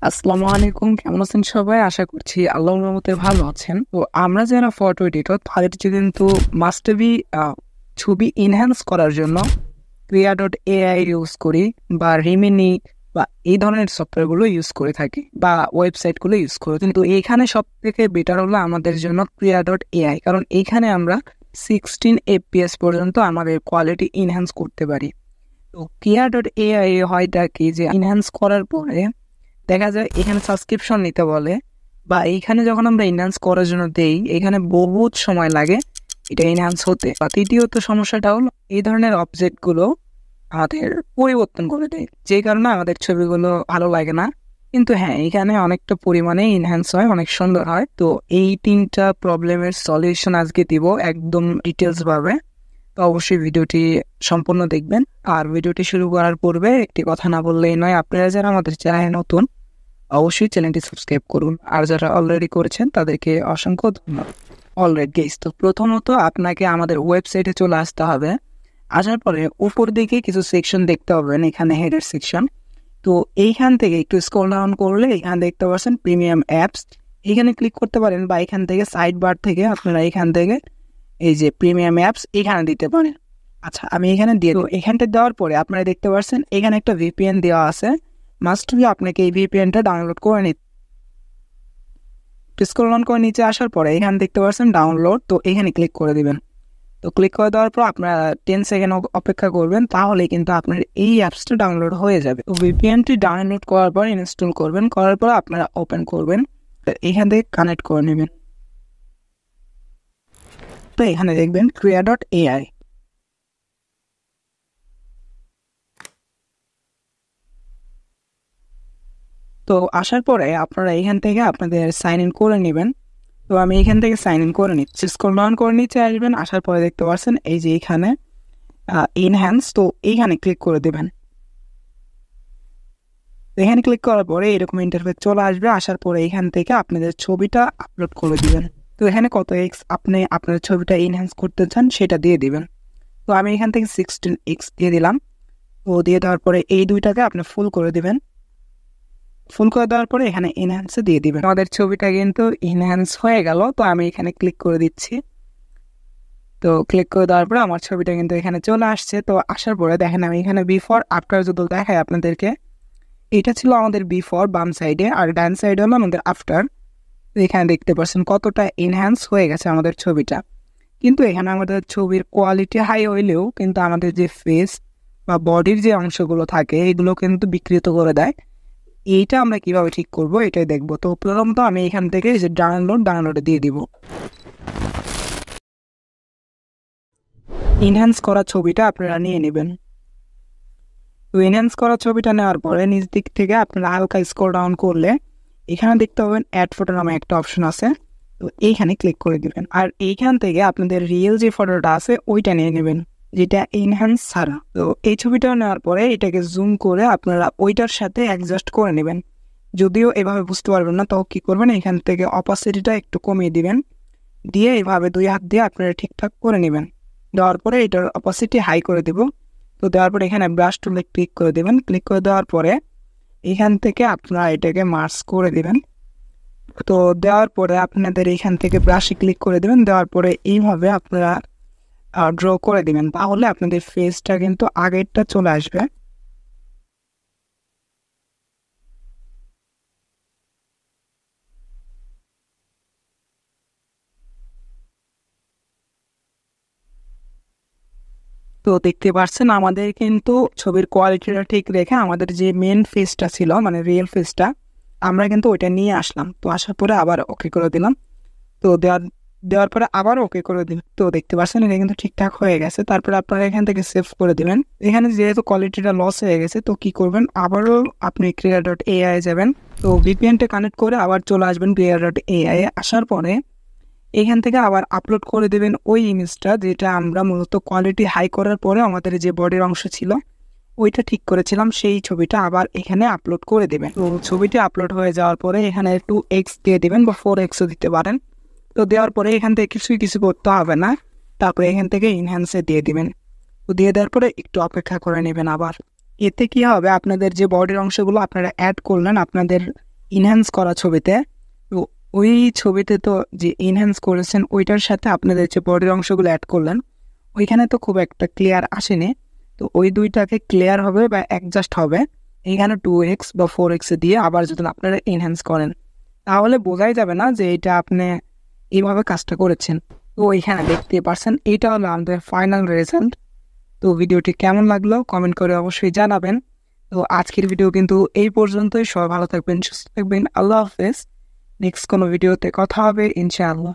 আসসালামু আলাইকুম, কেমন আছেন সবাই? আশা করছি আল্লাহর রহমতে ভালো আছেন। তো আমরা যারা ফটো এডিটর তাদের যে কিন্তু মাস্ট বি ছবি এনহ্যান্স করার জন্য ক্রিয়া.এআই ইউজ করি বা রিমিনি বা এই ধরনের সফটওয়্যারগুলো ইউজ করে থাকি বা ওয়েবসাইটগুলো ইউজ করি। কিন্তু এইখানে সব থেকে বেটার হলো আমাদের জন্য ক্রিয়া.এআই, কারণ এইখানে আমরা 16 FPS পর্যন্ত আমাদের কোয়ালিটি এনহ্যান্স করতে পারি। তো ক্রিয়া.এআই হয়টা কি যে এনহ্যান্স করার পরে দেখা যায় এখানে সাবস্ক্রিপশন নিতে বলে বা এইখানে যখন আমরা এনহ্যান্স করার জন্য দেই এখানে বহুত সময় লাগে এটা এনহ্যান্স হতে। বা তৃতীয়ত সমস্যাটা হলো এই ধরনের অবজেক্টগুলো আমাদের পরিবর্তন করে দেয়, যে কারণে আমাদের ছবিগুলো ভালো লাগে না। কিন্তু হ্যাঁ, এখানে অনেকটা পরিমাণে এনহ্যান্স হয়, অনেক সুন্দর হয়। তো এই তিনটা প্রবলেমের সলিউশন আজকে দিব একদম ডিটেলস ভাবে। তো অবশ্যই ভিডিওটি সম্পূর্ণ দেখবেন। আর ভিডিওটি শুরু করার পূর্বে একটি কথা না বললেই নয়, আপনারা যারা আমাদের চ্যানেলে নতুন অবশ্যই চ্যানেলটি সাবস্ক্রাইব করুন, আর যারা অলরেডি করেছেন তাদেরকে অসংখ্য ধন্যবাদ। অলরাইট গাইস, তো প্রথমত আপনাকে আমাদের ওয়েবসাইটে চলে আসতে হবে। আসার পরে উপর দিকে কিছু সেকশন দেখতে পাবেন, এখানে হেডার সেকশন। তো এইখান থেকে একটু স্ক্রল ডাউন করলে এখানে দেখতে পাচ্ছেন প্রিমিয়াম অ্যাপস, এখানে ক্লিক করতে পারেন বা এখান থেকে সাইড বার থেকে আপনারা এখান থেকে এই যে প্রিমিয়াম অ্যাপস এখানে দিতে পারেন। আচ্ছা, আমি এখানে দিয়ে দেবো। এখানটা দেওয়ার পরে আপনারা দেখতে পাচ্ছেন এখানে একটা ভিপিএন দেওয়া আছে। মাস্ট বি আপনাকে এই ভিপিএনটা ডাউনলোড করে নিতে। স্ক্রল অন করে নিচে আসার পরে এখানে দেখতে পাচ্ছেন ডাউনলোড, তো এখানে ক্লিক করে দিবেন। তো ক্লিক করে দেওয়ার পর আপনারা 10 সেকেন্ড অপেক্ষা করবেন, তাহলে কিন্তু আপনার এই অ্যাপসটা ডাউনলোড হয়ে যাবে। তো ভিপিএনটি ডাউনলোড করার পর ইনস্টল করবেন, করার পর আপনারা ওপেন করবেন, তো এখান থেকে কানেক্ট করে নেবেন। তো এখানে দেখবেন ক্রিয়া.এআই। তো আসার পরে আপনারা এখান থেকে আপনাদের সাইন ইন করে নেবেন। তো আমি এখান থেকে সাইন ইন করে নিচ্ছি। স্ক্রল ডাউন করে নিচে আসবেন, আসার পরে দেখতে পাচ্ছেন এই যে এখানে এনহ্যান্স, তো এইখানে ক্লিক করে দেবেন। এখানে ক্লিক করার পরে এরকম ইন্টারফেস চলে আসবে। আসার পরে এখান থেকে আপনাদের ছবিটা আপলোড করে দিবেন। তো এখানে কত এক্স আপনি আপনার ছবিটা এনহ্যান্স করতে চান সেটা দিয়ে দিবেন। তো আমি এখান থেকে 16x দিয়ে দিলাম। তো দিয়ে দেওয়ার পরে এই দুইটাকে আপনি ফুল করে দিবেন। ফুল করে দেওয়ার পরে এখানে এনহ্যান্সে দিয়ে দিবেন। আমাদের ছবিটা কিন্তু এনহ্যান্স হয়ে গেল। তো আমি এখানে ক্লিক করে দিচ্ছি। তো ক্লিক করে দেওয়ার পরে আমার ছবিটা কিন্তু এখানে চলে আসছে। তো আসার পরে দেখেন আমি এখানে বিফোর আফটার যদি দেখাই আপনাদেরকে, এটা ছিল আমাদের বিফোর বাম সাইডে, আর ডান সাইডে হলো আমাদের আফটার। এখানে দেখতে পাচ্ছেন কতটা এনহ্যান্স হয়ে গেছে আমাদের ছবিটা। কিন্তু এখানে আমাদের ছবির কোয়ালিটি হাই হইলেও কিন্তু আমাদের যে ফেস বা বডির যে অংশগুলো থাকে এগুলো কিন্তু বিকৃত করে দেয়। এইটা আমরা কিভাবে ঠিক করব এটাই দেখবো। তো প্রথমত আমি এখান থেকে যে ডাউনলোডে দিয়ে দিব। এনহ্যান্স করা ছবিটা আপনারা নিয়ে নেবেন। তো এনহ্যান্স করা ছবিটা নেওয়ার পরে নিচ দিক থেকে আপনারা হালকা স্ক্রল ডাউন করলে এখানে দেখতে পাবেন অ্যাড ফটো নামে একটা অপশন আছে। তো এইখানে ক্লিক করে দিবেন, আর এইখান থেকে আপনাদের রিয়েল যে ফটোটা আছে ওইটা নিয়ে নেবেন, যেটা এনহ্যান্স ছাড়া। তো এই ছবিটা নেওয়ার পরে এটাকে জুম করে আপনারা ওইটার সাথে অ্যাডজাস্ট করে নেবেন। যদিও এভাবে বুঝতে পারবেন না, তো কী করবেন, এখান থেকে অপাসিটিটা একটু কমিয়ে দিবেন, দিয়ে এইভাবে দুই হাত দিয়ে আপনারা ঠিকঠাক করে নেবেন। দেওয়ার পরে এটার অপাসিটি হাই করে দেব। তো দেওয়ার পরে এখানে ব্রাশ টুলে ক্লিক করে দেবেন। ক্লিক করে দেওয়ার পরে এখান থেকে আপনারা এটাকে মার্জ করে দেবেন। তো দেওয়ার পরে আপনাদের এখান থেকে ব্রাশে ক্লিক করে দেবেন। দেওয়ার পরে এইভাবে আপনারা ড্র করে দিবেন, তাহলে আপনাদের ফেসটা কিন্তু আগেরটা চলে আসবে। তো দেখতে পাচ্ছেন আমাদের কিন্তু ছবির কোয়ালিটিটা ঠিক রেখে আমাদের যে মেন ফেসটা ছিল মানে রিয়েল ফেসটা আমরা কিন্তু ওইটা নিয়ে আসলাম। তো আসার পরে আবার ওকে করে দিলাম। তো দেওয়ার পরে আবার ওকে করে দিন। তো দেখতে পাচ্ছেন এটা কিন্তু ঠিকঠাক হয়ে গেছে। তারপরে আপনারা এখান থেকে সেভ করে দিবেন। এখানে যেহেতু কোয়ালিটিটা লস হয়ে গেছে, তো কি করবেন, আবারও আপনি ক্রিয়া.এআই যাবেন। তো ভিপিএনটা কানেক্ট করে আবার চলে আসবেন ক্রিয়া.এআই। আসার পরে এখান থেকে আবার আপলোড করে দেবেন ওই ইমেজটা, যেটা আমরা মূলত কোয়ালিটি হাই করার পরে আমাদের যে বডির অংশ ছিল ওইটা ঠিক করেছিলাম, সেই ছবিটা আবার এখানে আপলোড করে দেবেন। তো ছবিটি আপলোড হয়ে যাওয়ার পরে এখানে 2x দিয়ে দেবেন বা 4xও দিতে পারেন। তো দেওয়ার পরে এখান থেকে কিছু করতে হবে না। তারপরে এখান থেকে ইনহ্যান্সে দিয়ে দিবেন। তো দিয়ে দেওয়ার পরে একটু অপেক্ষা করে নেবেন আবার। এতে কি হবে, আপনাদের যে বডির অংশগুলো আপনারা অ্যাড করলেন আপনাদের ইনহ্যান্স করা ছবিতে, তো ওই ছবিতে তো যে ইনহ্যান্স করেছেন ওইটার সাথে আপনাদের যে বডির অংশগুলো অ্যাড করলেন ওইখানে তো খুব একটা ক্লিয়ার আসেনি। তো ওই দুইটাকে ক্লিয়ার হবে বা অ্যাডজাস্ট হবে এইখানে 2x বা 4x দিয়ে আবার যদি আপনারা এনহ্যান্স করেন, তাহলে বোঝাই যাবে না যে এটা আপনি এইভাবে কাজটা করেছেন। তো এইখানে দেখতে পারছেন এইটা হলো আমাদের ফাইনাল রেজাল্ট। তো ভিডিওটি কেমন লাগলো কমেন্ট করে অবশ্যই জানাবেন। তো আজকের ভিডিও কিন্তু এই পর্যন্তই। সবাই ভালো থাকবেন, সুস্থ থাকবেন, আল্লাহ হাফেজ। নেক্সট কোনো ভিডিওতে কথা হবে ইনশাআল্লাহ।